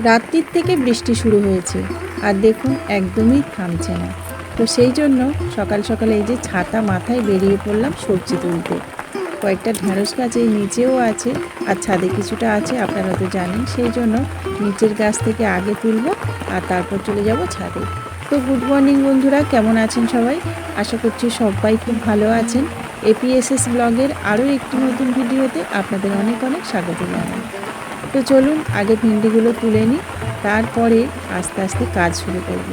রাত্রির থেকে বৃষ্টি শুরু হয়েছে আর দেখুন একদমই থামছে না। তো সেই জন্য সকাল সকালে এই যে ছাতা মাথায় বেরিয়ে পড়লাম সবজি তুলতে। কয়েকটা ঢ্যাঁড়স গাছ এই নিচেও আছে আর ছাদে কিছুটা আছে, আপনারা তো জানেন। সেই জন্য নিচের গাছ থেকে আগে তুলবো আর তারপর চলে যাব ছাদে। তো গুড মর্নিং বন্ধুরা, কেমন আছেন সবাই? আশা করছি সবাই খুব ভালো আছেন। এপিএসএস ব্লগের আরও একটি নতুন ভিডিওতে আপনাদের অনেক অনেক স্বাগত জানাই। তো চলুন আগে ভেন্ডিগুলো তুলে নিই, তারপরে আস্তে আস্তে কাজ শুরু করব।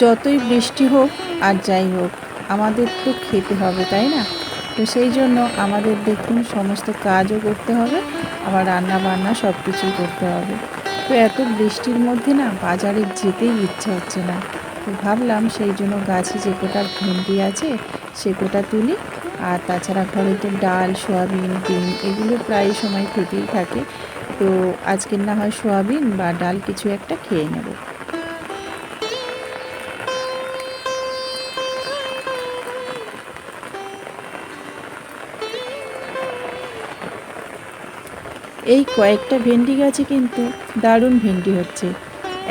যতই বৃষ্টি হোক আর যাই হোক, আমাদের তো খেতে হবে, তাই না? তো সেই জন্য আমাদের দেখুন সমস্ত কাজও করতে হবে, আবার রান্না বান্না সব কিছুই করতে হবে। তো এত বৃষ্টির মধ্যে না বাজারে যেতেই ইচ্ছে হচ্ছে না। তো ভাবলাম সেই জন্য গাছে যে কোটা ভেন্ডি আছে সে কোটা তুলি। আর তাছাড়া ঘরে তো ডাল, সোয়াবিন, ডিম এগুলো প্রায় সময় থেকেই থাকে। তো আজকের না হয় সোয়াবিন বা ডাল কিছু একটা খেয়ে নেব। এই কয়েকটা ভেন্ডি গাছে কিন্তু দারুণ ভেন্ডি হচ্ছে।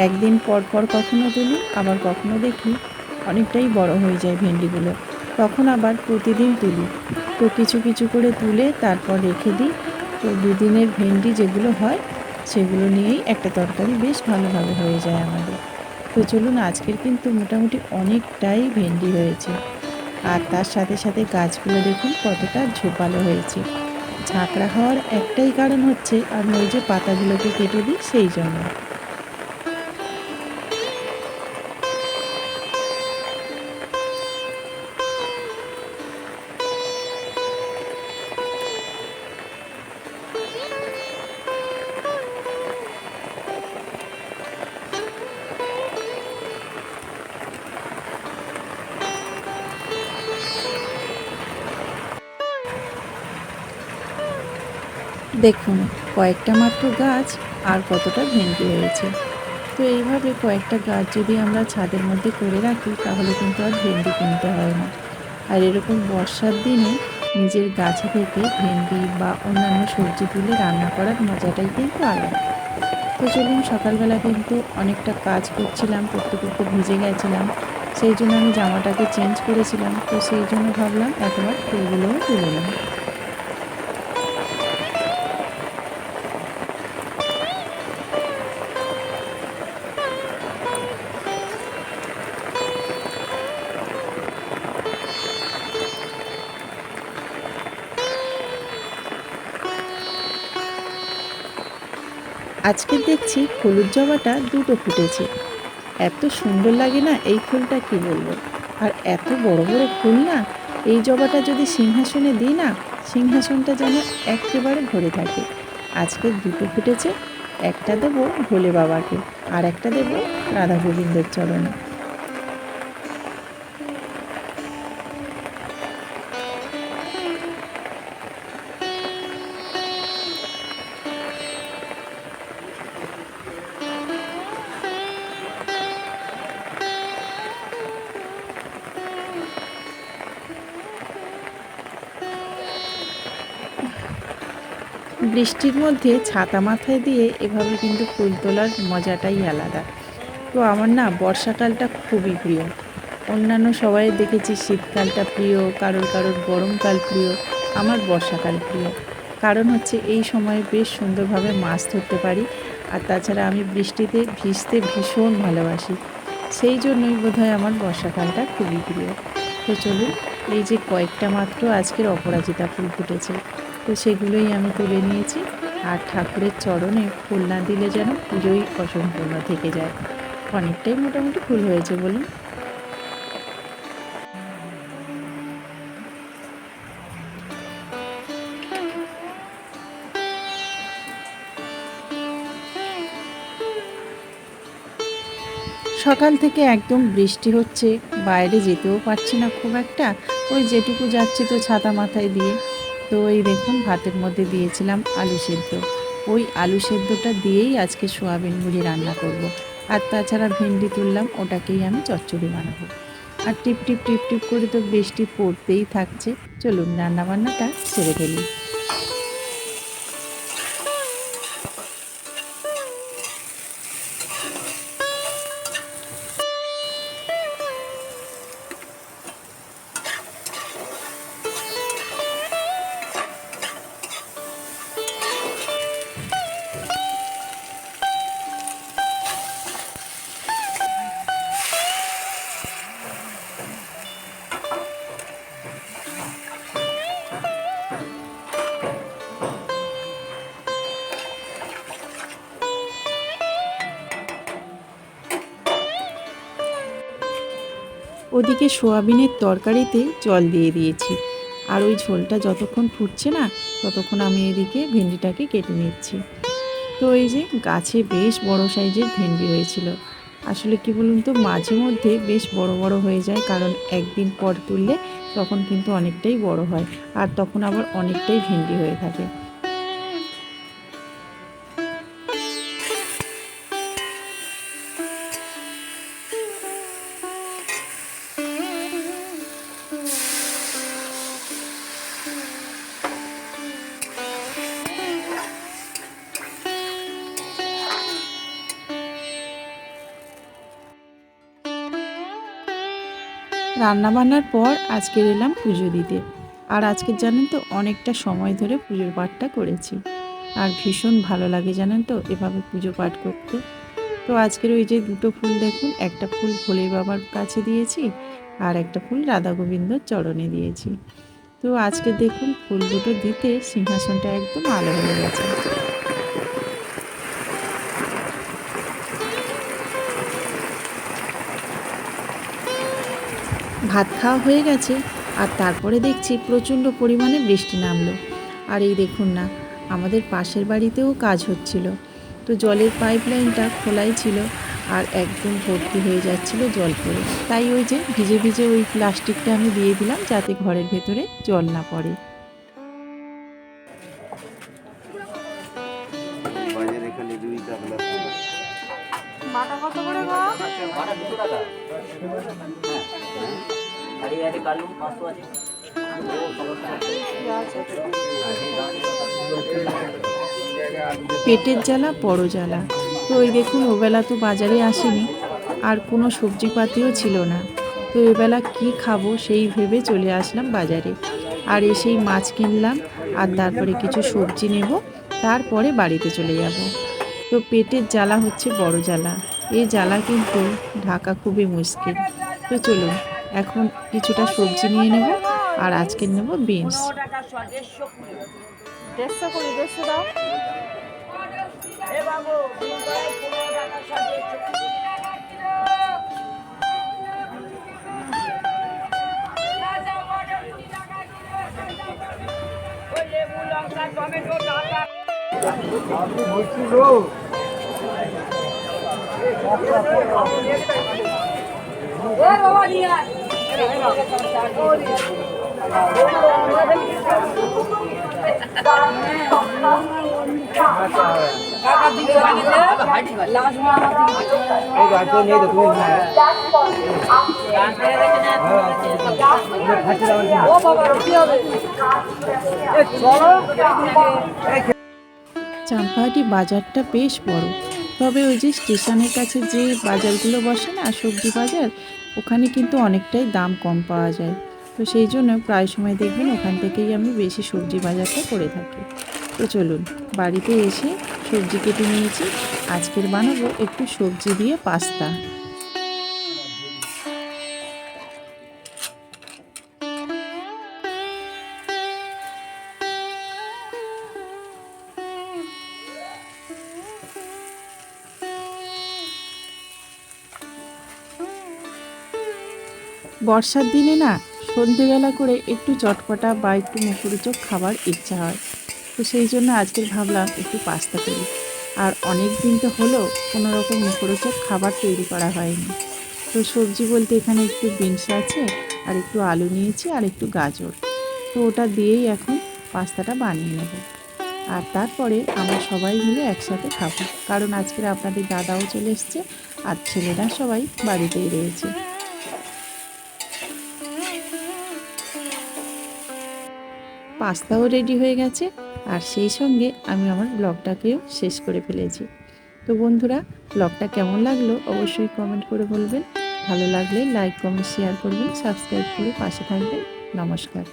একদিন পর পর কখনো তুলি, আবার কখনো দেখি অনেকটাই বড় হয়ে যায় ভেন্ডিগুলো, তখন আবার প্রতিদিন তুলি। তো কিছু কিছু করে তুলে তারপর রেখে দিই। তো দুদিনের ভেন্ডি যেগুলো হয় সেগুলো নিয়েই একটা তরকারি বেশ ভালোভাবে হয়ে যায় আমাদের। তো চলুন, আজকের কিন্তু মোটামুটি অনেকটাই ভেন্ডি হয়েছে। আর তার সাথে সাথে গাছগুলো দেখুন কতটা ঝোপালো হয়েছে। ঝাঁকড়া হওয়ার একটাই কারণ হচ্ছে আমি ওই যে পাতাগুলোকে কেটে দিই সেই জন্য। দেখুন কয়েকটা মাত্র গাছ আর কতটা ভেন্ডি হয়েছে। তো এইভাবে কয়েকটা গাছ যদি আমরা ছাদের মধ্যে করে রাখি তাহলে কিন্তু আর ভেন্ডি কিনতে হয় না। আর এরকম বর্ষার দিনে নিজের গাছে থেকে ভেন্ডি বা অন্যান্য সবজি তুলে রান্না করার মজাটাই কিন্তু আলাদা। তো চলুন, সকালবেলা কিন্তু অনেকটা কাজ করছিলাম, করতে করতে ভিজে গেছিলাম। সেই জন্য আমি জামাটাকে চেঞ্জ করেছিলাম। তো সেই জন্য ভাবলাম একবার ফুলগুলোও তুলে নিই। আজকে দেখছি হলুদ জবাটা দুটো ফুটেছে। এত সুন্দর লাগে না এই ফুলটা, কি বলবো। আর এত বড় বড় ফুল না, এই জবাটা যদি সিংহাসনে দিই না, সিংহাসনটা যেন একেবারে ভরে থাকে। আজকে দুটো ফুটেছে, একটা দেবো ভোলে বাবাকে আর একটা দেবো রাধা গোবিন্দের চরণে। বৃষ্টির মধ্যে ছাতা মাথায় দিয়ে এভাবে কিন্তু ফুল তোলার মজাটাই আলাদা। তো আমার না বর্ষাকালটা খুবই প্রিয়। অন্যান্য সবাই দেখেছি শীতকালটা প্রিয়, কারোর কারোর গরমকাল প্রিয়। আমার বর্ষাকাল প্রিয়, কারণ হচ্ছে এই সময়ে বেশ সুন্দরভাবে মাছ ধরতে পারি। আর তাছাড়া আমি বৃষ্টিতে ভিজতে ভীষণ ভালোবাসি, সেই জন্যই বোধহয় আমার বর্ষাকালটা খুবই প্রিয়। তো চলুন, এই যে কয়েকটা মাত্র আজকের অপরাজিতা ফুল ফুটেছে, তো সেগুলোই আমি তুলে নিয়েছি। আর ঠাকুরের চরণে ফুল না দিলে যেন পুজোই অসম্পূর্ণ থেকে যায়। অনেকটাই মোটামুটি ফুল হয়েছে বলুন। সকাল থেকে একদম বৃষ্টি হচ্ছে, বাইরে যেতেও পারছি না খুব একটা। ওই যেটুকু যাচ্ছি তো ছাতা মাথায় দিয়ে। তো এই দেখুন, ভাতের মধ্যে দিয়েছিলাম আলু সেদ্ধ। ওই আলু সেদ্ধটা দিয়েই আজকে সোয়াবিন মুড়ি রান্না করব। আর তাছাড়া ভেন্ডি তুললাম, ওটাকেই আমি চচ্চড়ি বানাবো। আর টিপ টিপ টিপ টিপ করে তো বৃষ্টি পড়তেই থাকছে। চলুন রান্নাবান্নাটা সেরে ফেলি। ওদিকে সোয়াবিনের তরকারিতে জল দিয়ে দিয়েছি। আর ওই ঝোলটা যতক্ষণ ফুটছে না, ততক্ষণ আমি এদিকে ভেন্ডিটাকে কেটে নিচ্ছি। তো এই যে গাছে বেশ বড় সাইজের ভেন্ডি হয়েছিল। আসলে কি বলুন তো, মাঝে মধ্যে বেশ বড় বড় হয়ে যায়, কারণ একদিন পর তুললে তখন কিন্তু অনেকটাই বড় হয়। আর তখন আবার অনেকটাই ভেন্ডি হয়ে থাকে। রান্নাবান্নার পর আজকের এলাম পুজো দিতে। আর আজকের জানেন তো, অনেকটা সময় ধরে পুজোর পাঠটা করেছি। আর ভীষণ ভালো লাগে জানেন তো এভাবে পুজো পাঠ করতে। তো আজকের ওই যে দুটো ফুল দেখুন, একটা ফুল ভোলে বাবার কাছে দিয়েছি, আর একটা ফুল রাধা গোবিন্দর চরণে দিয়েছি। তো আজকে দেখুন, ফুল দুটো দিতে সিংহাসনটা একদম আলো হয়ে গেছে। ভাত খাওয়া হয়ে গেছে, আর তারপরে দেখছি প্রচণ্ড পরিমাণে বৃষ্টি নামলো। আর এই দেখুন না, আমাদের পাশের বাড়িতেও কাজ হচ্ছিল। তো জলের পাইপ লাইনটা খোলাই ছিল, আর একদম ভর্তি হয়ে যাচ্ছিল জল পড়ে। তাই ওই যে ভিজে ভিজে ওই প্লাস্টিকটা আমি দিয়ে দিলাম, যাতে ঘরের ভেতরে জল না পড়ে। বাটা কত করে গো? বাটা 200 টাকা। আরে কালু 500 আছে। পেটের জ্বালা বড় জ্বালা। তো ওই দেখুন, ওবেলা তো বাজারে আসেনি, আর কোনো সবজিপাতিও ছিল না। তো এবেলা কি খাবো সেই ভেবে চলে আসলাম বাজারে। আর এসেই মাছ কিনলাম, আর তারপরে কিছু সবজি নেব, তারপরে বাড়িতে চলে যাব। তো পেটের জ্বালা হচ্ছে বড় জ্বালা। এই জ্বালা কিন্তু ঢাকা খুবই মুশকিল। তো চলুন, এখন কিছুটা সবজি নিয়ে নেব। আর আজকে নেব বিনস। 15 টাকা 150 কুড়ি। 150 কুড়ি 150 দাও। এ বাবু, বিল করে 15 টাকা 150 কুড়ি। ওই লেবু লঙ্কা টমেটো টাকা। আপনি বলছি গো। এ বাবা নিয়ে আয়। টাকা দিতে পারিলে লাস্ট এই গাড়ি নিয়ে তো তুমি ও বাবা কি হবে এ চলো। চাম্পাহাটি বাজারটা বেশ বড়, তবে ওই যে স্টেশনের কাছে যে বাজারগুলো বসে না, সবজি বাজার, ওখানে কিন্তু অনেকটাই দাম কম পাওয়া যায়। তো সেই জন্য প্রায় সময় দেখবেন ওখান থেকেই আমি বেশি সবজি বাজারটা করে থাকি। তো চলুন, বাড়িতে এসে সবজি কেটে নিয়েছি। আজকের বানাবো একটু সবজি দিয়ে পাস্তা। বর্ষার দিনে না সন্ধেবেলা করে একটু চটপটা বা একটু মুখরোচক খাবার ইচ্ছা হয়। তো সেই জন্য আজকে ভাবলাম একটু পাস্তা করি। আর অনেক দিন তো হলো কোনো রকম মুখরোচক খাবার তৈরি করা হয়নি। তো সবজি বলতে এখানে একটু বিনস আছে, আর একটু আলু নিয়েছি, আর একটু গাজর। তো ওটা দিয়েই এখন পাস্তাটা বানিয়ে নেব। আর তারপরে আমরা সবাই মিলে একসাথে খাবো, কারণ আজকে আপনাদের দাদাও চলে এসছে আর ছেলেরা সবাই বাড়িতেই রয়েছে। পাস্তাও রেডি হয়ে গেছে, আর সেই সঙ্গে আমি আমার ব্লগটাকেও শেষ করে ফেলেছি। তো বন্ধুরা, ব্লগটা কেমন লাগলো অবশ্যই কমেন্ট করে বলবেন। ভালো লাগলে লাইক কমেন্ট শেয়ার করবেন, সাবস্ক্রাইব করে পাশে থাকবেন। নমস্কার।